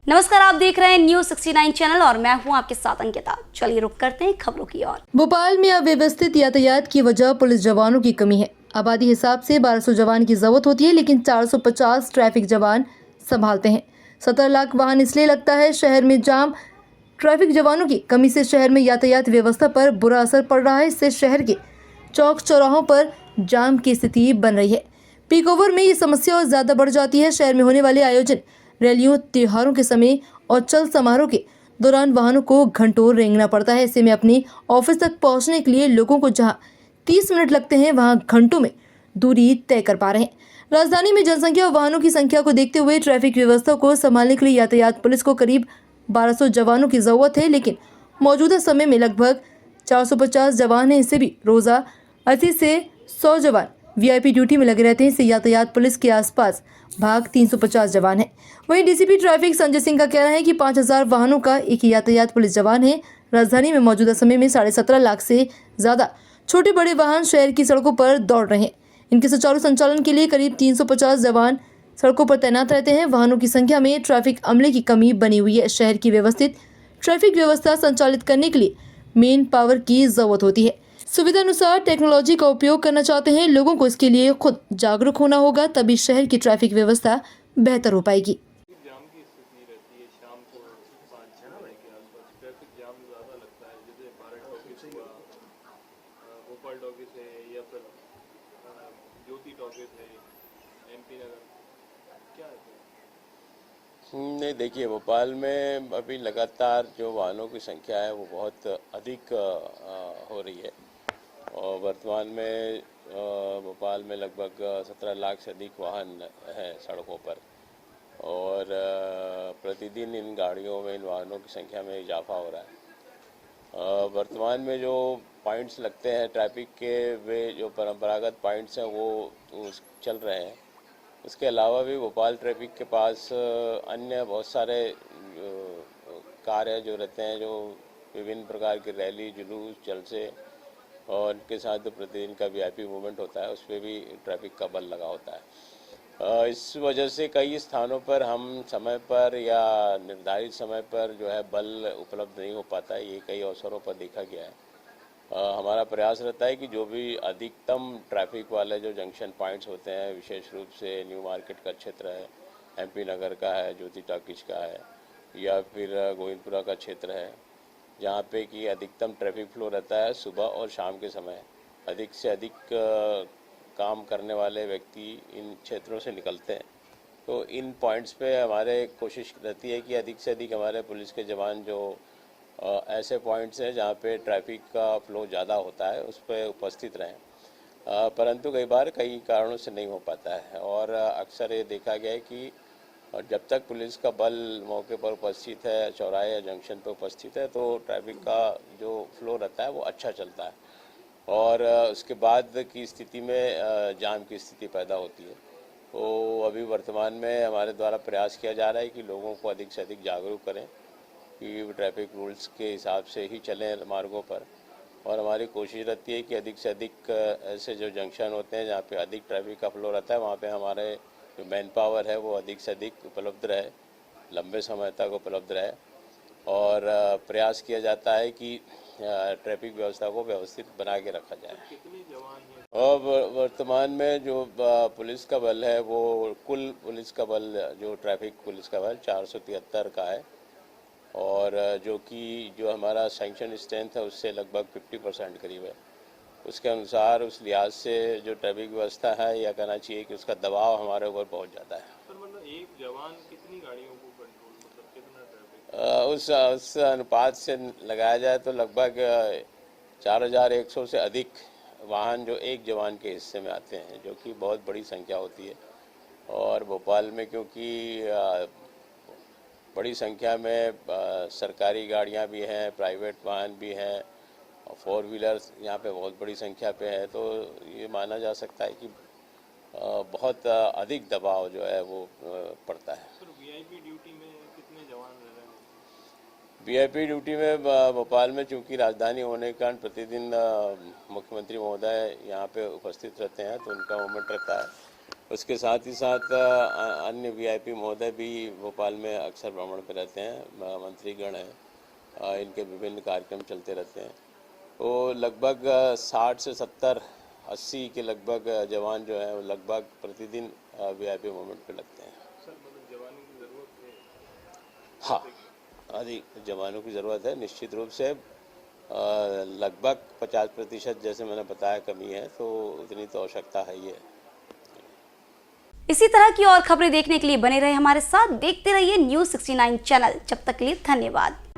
नमस्कार, आप देख रहे हैं न्यूज 69 चैनल और मैं हूं आपके साथ अंकिता। चलिए रुक करते हैं खबरों की ओर। भोपाल में अव्यवस्थित यातायात की वजह पुलिस जवानों की कमी है। आबादी हिसाब से 1200 जवान की जरूरत होती है, लेकिन 450 ट्रैफिक जवान संभालते हैं। 17 लाख वाहन इसलिए लगता है शहर में जाम। ट्रैफिक जवानों की कमी से शहर में यातायात व्यवस्था पर बुरा असर पड़ रहा है। इससे शहर के चौक चौराहों पर जाम की स्थिति बन रही है। पीक ओवर में ये समस्या और ज्यादा बढ़ जाती है। शहर में होने वाले आयोजन, रैलियों, त्योहारों के समय और चल समारोह के दौरान वाहनों को घंटों रेंगना पड़ता है। ऐसे में अपने ऑफिस तक पहुंचने के लिए लोगों को जहां 30 मिनट लगते हैं, वहां घंटों में दूरी तय कर पा रहे हैं। राजधानी में जनसंख्या और वाहनों की संख्या को देखते हुए ट्रैफिक व्यवस्था को संभालने के लिए यातायात पुलिस को करीब 1200 जवानों की जरूरत है, लेकिन मौजूदा समय में लगभग 450 जवान हैं। इससे भी रोजा 80 से 100 जवान वीआईपी ड्यूटी में लगे रहते हैं। इससे यातायात पुलिस के आसपास भाग 350 जवान हैं। वहीं डीसीपी ट्रैफिक संजय सिंह का कहना है कि 5000 वाहनों का एक यातायात पुलिस जवान है। राजधानी में मौजूदा समय में 17.5 लाख से ज्यादा छोटे बड़े वाहन शहर की सड़कों पर दौड़ रहे हैं। इनके सुचारू संचालन के लिए करीब 350 जवान सड़कों पर तैनात रहते हैं। वाहनों की संख्या में ट्रैफिक अमले की कमी बनी हुई है। शहर की व्यवस्थित ट्रैफिक व्यवस्था संचालित करने के लिए मेन पावर की जरूरत होती है। सुविधा अनुसार टेक्नोलॉजी का उपयोग करना चाहते हैं। लोगों को इसके लिए खुद जागरूक होना होगा, तभी शहर की ट्रैफिक व्यवस्था बेहतर हो पाएगी। जाम की स्थिति रहती है शाम को 5-6 बजे के आसपास ट्रैफिक जाम ज़्यादा लगता है, जैसे भारत टॉकीज हुआ, भोपाल टॉकीज है या फिर ज्योति टॉकीज है, एमपी नगर, क्या है? नहीं, देखिए, भोपाल में अभी लगातार जो वाहनों की संख्या है वो बहुत अधिक हो रही है और वर्तमान में भोपाल में लगभग 17 लाख से अधिक वाहन हैं सड़कों पर और प्रतिदिन इन गाड़ियों में, इन वाहनों की संख्या में इजाफा हो रहा है। वर्तमान में जो पॉइंट्स लगते हैं ट्रैफिक के, वे जो परंपरागत पॉइंट्स हैं वो चल रहे हैं। उसके अलावा भी भोपाल ट्रैफिक के पास अन्य बहुत सारे कार्य जो रहते हैं, जो विभिन्न प्रकार की रैली, जुलूस, जलसे और उनके साथ जो प्रतिदिन का वीआईपी मूवमेंट होता है, उस पर भी ट्रैफिक का बल लगा होता है। इस वजह से कई स्थानों पर हम समय पर या निर्धारित समय पर जो है बल उपलब्ध नहीं हो पाता है। ये कई अवसरों पर देखा गया है। हमारा प्रयास रहता है कि जो भी अधिकतम ट्रैफिक वाले जो जंक्शन पॉइंट्स होते हैं, विशेष रूप से न्यू मार्केट का क्षेत्र है, एमपी नगर का है, ज्योति टॉकीज का है या फिर गोविंदपुरा का क्षेत्र है, जहाँ पे कि अधिकतम ट्रैफिक फ्लो रहता है सुबह और शाम के समय। अधिक से अधिक काम करने वाले व्यक्ति इन क्षेत्रों से निकलते हैं। तो इन पॉइंट्स पे हमारे कोशिश रहती है कि अधिक से अधिक हमारे पुलिस के जवान जो ऐसे पॉइंट्स हैं जहाँ पे ट्रैफिक का फ्लो ज़्यादा होता है, उस पर उपस्थित रहें। परंतु कई बार कई कारणों से नहीं हो पाता है और अक्सर ये देखा गया है कि जब तक पुलिस का बल मौके पर उपस्थित है, चौराहे या जंक्शन पर उपस्थित है, तो ट्रैफिक का जो फ्लो रहता है वो अच्छा चलता है और उसके बाद की स्थिति में जाम की स्थिति पैदा होती है। तो अभी वर्तमान में हमारे द्वारा प्रयास किया जा रहा है कि लोगों को अधिक से अधिक जागरूक करें कि ट्रैफिक रूल्स के हिसाब से ही चलें मार्गों पर और हमारी कोशिश रहती है कि अधिक से अधिक ऐसे जो जंक्शन होते हैं जहाँ पे अधिक ट्रैफिक का फ्लो रहता है, वहाँ पे हमारे जो मैन पावर है वो अधिक से अधिक उपलब्ध रहे, लंबे समय तक उपलब्ध रहे और प्रयास किया जाता है कि ट्रैफिक व्यवस्था को व्यवस्थित बना के रखा जाए। कितने जवान हैं? और वर्तमान में जो पुलिस का बल है, वो कुल पुलिस का बल, जो ट्रैफिक पुलिस का बल 473 का है और जो हमारा सैंक्शन स्ट्रेंथ है उससे लगभग 50% करीब है। उसके अनुसार उस लिहाज से जो ट्रैफिक व्यवस्था है, या कहना चाहिए कि उसका दबाव हमारे ऊपर बहुत ज़्यादा है। सर, मतलब एक जवान कितनी गाड़ियों को कंट्रोल, मतलब कितना ट्रैफिक? उस अनुपात से लगाया जाए तो लगभग 4100 से अधिक वाहन जो एक जवान के हिस्से में आते हैं, जो कि बहुत बड़ी संख्या होती है। और भोपाल में क्योंकि बड़ी संख्या में सरकारी गाड़ियां भी हैं, प्राइवेट वाहन भी हैं और 4 व्हीलर्स यहाँ पे बहुत बड़ी संख्या पे है, तो ये माना जा सकता है कि बहुत अधिक दबाव जो है वो पड़ता है। सर, वीआईपी ड्यूटी में कितने जवान रह रहे हैं? वीआईपी ड्यूटी में भोपाल में चूँकि राजधानी होने के कारण प्रतिदिन मुख्यमंत्री महोदय यहाँ पे उपस्थित रहते हैं, तो उनका मूवमेंट रहता है उसके साथ ही साथ अन्य वीआईपी महोदय भी भोपाल में अक्सर भ्रमण पर रहते हैं, मंत्रीगण हैं, इनके विभिन्न कार्यक्रम चलते रहते हैं। वो लगभग 60 से 70 80 के लगभग जवान जो हैं वो लगभग प्रतिदिन वीआईपी मूवमेंट पे लगते हैं। सर मतलब जवानों की ज़रूरत है? हाँ, अधिक जवानों की ज़रूरत है निश्चित रूप से। लगभग 50% जैसे मैंने बताया कमी है, तो उतनी तो आवश्यकता है ही है। इसी तरह की और खबरें देखने के लिए बने रहे हमारे साथ, देखते रहिए न्यूज़ 69 चैनल। जब तक के लिए धन्यवाद।